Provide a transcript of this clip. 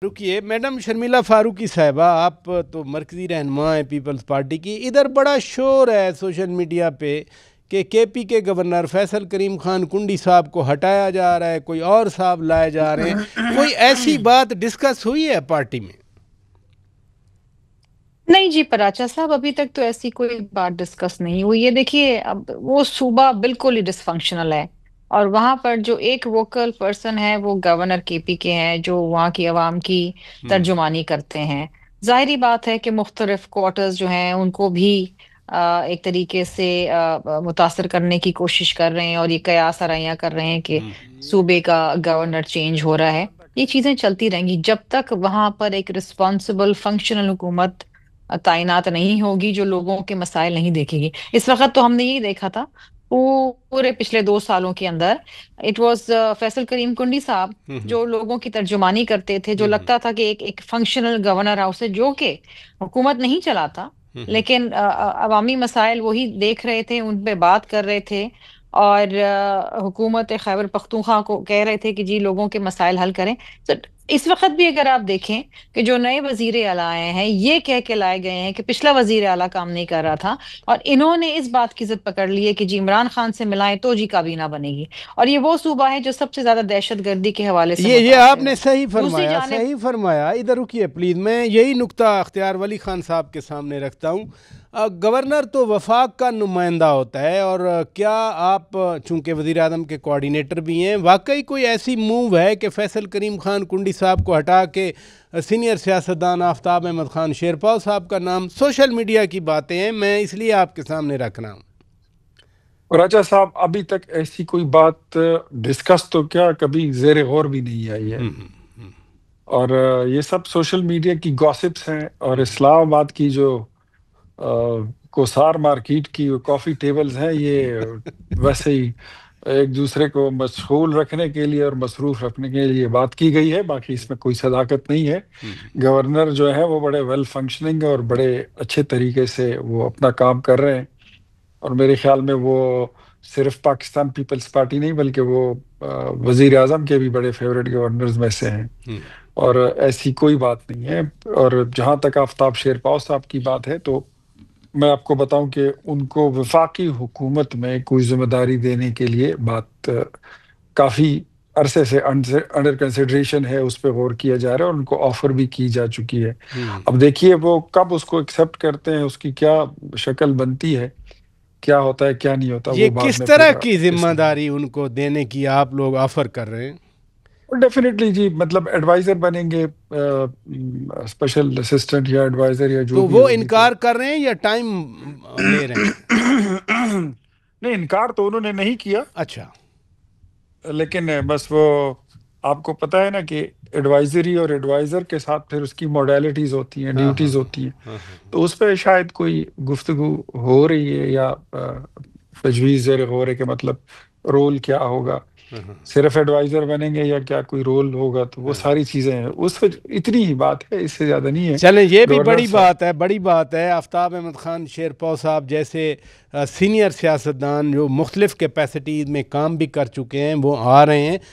رکیے میڈم شرمیلا فاروقی صاحبہ، آپ تو مرکزی رہنما ہیں پیپلز پارٹی کی. ادھر بڑا شور ہے سوشل میڈیا پہ کہ کے پی کے گورنر فیصل کریم خان کنڈی صاحب کو ہٹایا جا رہا ہے، کوئی اور صاحب لائے جا رہے ہیں. کوئی ایسی بات ڈسکس ہوئی ہے پارٹی میں؟ نہیں جی پراچا صاحب، ابھی تک تو ایسی کوئی بات ڈسکس نہیں ہوئی ہے. دیکھیے اب وہ صوبہ بالکل ہی ڈس فنکشنل ہے، اور وہاں پر جو ایک ووکل پرسن ہے وہ گورنر کے پی کے ہیں، جو وہاں کی عوام کی ترجمانی کرتے ہیں. ظاہری بات ہے کہ مختلف کوارٹرز جو ہیں ان کو بھی ایک طریقے سے متاثر کرنے کی کوشش کر رہے ہیں، اور یہ قیاس آرائیاں کر رہے ہیں کہ صوبے کا گورنر چینج ہو رہا ہے. یہ چیزیں چلتی رہیں گی جب تک وہاں پر ایک رسپانسبل فنکشنل حکومت تعینات نہیں ہوگی جو لوگوں کے مسائل نہیں دیکھے گی. اس وقت تو ہم نے یہی دیکھا تھا پورے پچھلے 2 سالوں کے اندر. اٹ واز فیصل کریم کنڈی صاحب جو لوگوں کی ترجمانی کرتے تھے، جو لگتا تھا کہ ایک فنکشنل گورنر ہاؤس ہے جو کہ حکومت نہیں چلاتا، لیکن عوامی مسائل وہی دیکھ رہے تھے، ان پہ بات کر رہے تھے، اور حکومت خیبر پختونخوا کو کہہ رہے تھے کہ جی لوگوں کے مسائل حل کریں. اس وقت بھی اگر آپ دیکھیں کہ جو نئے وزیر اعلیٰ آئے ہیں یہ کہہ کے لائے گئے ہیں کہ پچھلا وزیر اعلیٰ کام نہیں کر رہا تھا، اور انہوں نے اس بات کی ضد پکڑ لی ہے کہ جی عمران خان سے ملائیں تو جی کابینہ بنے گی. اور یہ وہ صوبہ ہے جو سب سے زیادہ دہشت گردی کے حوالے سے یہ آپ متاثر نے ہے. صحیح دوسری فرمایا، جانب صحیح فرمایا. ادھر رکیے پلیز، میں یہی نقطہ اختیار ولی خان صاحب کے سامنے رکھتا ہوں. گورنر تو وفاق کا نمائندہ ہوتا ہے، اور کیا آپ چونکہ وزیر اعظم کے کوارڈینیٹر بھی ہیں، واقعی کوئی ایسی موو ہے کہ فیصل کریم خان کنڈی صاحب کو ہٹا کے سینئر سیاستدان آفتاب احمد خان شیرپاؤ صاحب کا نام؟ سوشل میڈیا کی باتیں ہیں، میں اس لیے آپ کے سامنے رکھ رہا ہوں. راجہ صاحب، ابھی تک ایسی کوئی بات ڈسکس تو کیا کبھی زیر غور بھی نہیں آئی ہے، اور یہ سب سوشل میڈیا کی گاسپس ہیں. اور اسلام آباد کی جو کوسار مارکیٹ کی کافی ٹیبلز ہیں، یہ ویسے ہی ایک دوسرے کو مشغول رکھنے کے لیے اور مصروف رکھنے کے لیے بات کی گئی ہے. باقی اس میں کوئی صداقت نہیں ہے. گورنر جو ہے وہ بڑے ویل فنکشننگ اور بڑے اچھے طریقے سے وہ اپنا کام کر رہے ہیں، اور میرے خیال میں وہ صرف پاکستان پیپلز پارٹی نہیں بلکہ وہ وزیر اعظم کے بھی بڑے فیوریٹ گورنرز میں سے ہیں، اور ایسی کوئی بات نہیں ہے. اور جہاں تک آفتاب شیرپاؤ صاحب کی بات ہے، تو میں آپ کو بتاؤں کہ ان کو وفاقی حکومت میں کوئی ذمہ داری دینے کے لیے بات کافی عرصے سے انڈر کنسیڈریشن ہے، اس پہ غور کیا جا رہا ہے، اور ان کو آفر بھی کی جا چکی ہے. اب دیکھیے وہ کب اس کو ایکسیپٹ کرتے ہیں، اس کی کیا شکل بنتی ہے، کیا ہوتا ہے کیا نہیں ہوتا، یہ وہ بعد کس میں طرح پھر کی ذمہ داری ان کو دینے کی آپ لوگ آفر کر رہے ہیں؟ ڈیفینیٹلی جی، مطلب ایڈوائزر بنیں گے، اسپیشل اسسٹنٹ یا ایڈوائزر یا جو تو بھی وہ ہوگی. انکار کر رہے ہیں یا ٹائم لے رہے ہیں؟ نہیں، انکار تو انہوں نے نہیں کیا، اچھا. لیکن بس وہ آپ کو پتہ ہے نا کہ ایڈوائزری اور ایڈوائزر کے ساتھ پھر اس کی موڈیلٹیز ہوتی ہیں، ہاں ہاں ڈیوٹیز ہوتی ہیں. ہاں. تو اس پہ شاید کوئی گفتگو ہو رہی ہے، یا تجویز زیر غور ہے کہ مطلب رول کیا ہوگا، صرف ایڈوائزر بنیں گے یا کیا کوئی رول ہوگا. تو وہ ساری چیزیں ہیں، اس پہ اتنی ہی بات ہے، اس سے زیادہ نہیں ہے. چلیں، یہ بھی گورنر بڑی بات ہے، بڑی بات ہے. آفتاب احمد خان شیرپاؤ صاحب جیسے سینئر سیاستدان جو مختلف کیپیسٹیز میں کام بھی کر چکے ہیں وہ آ رہے ہیں.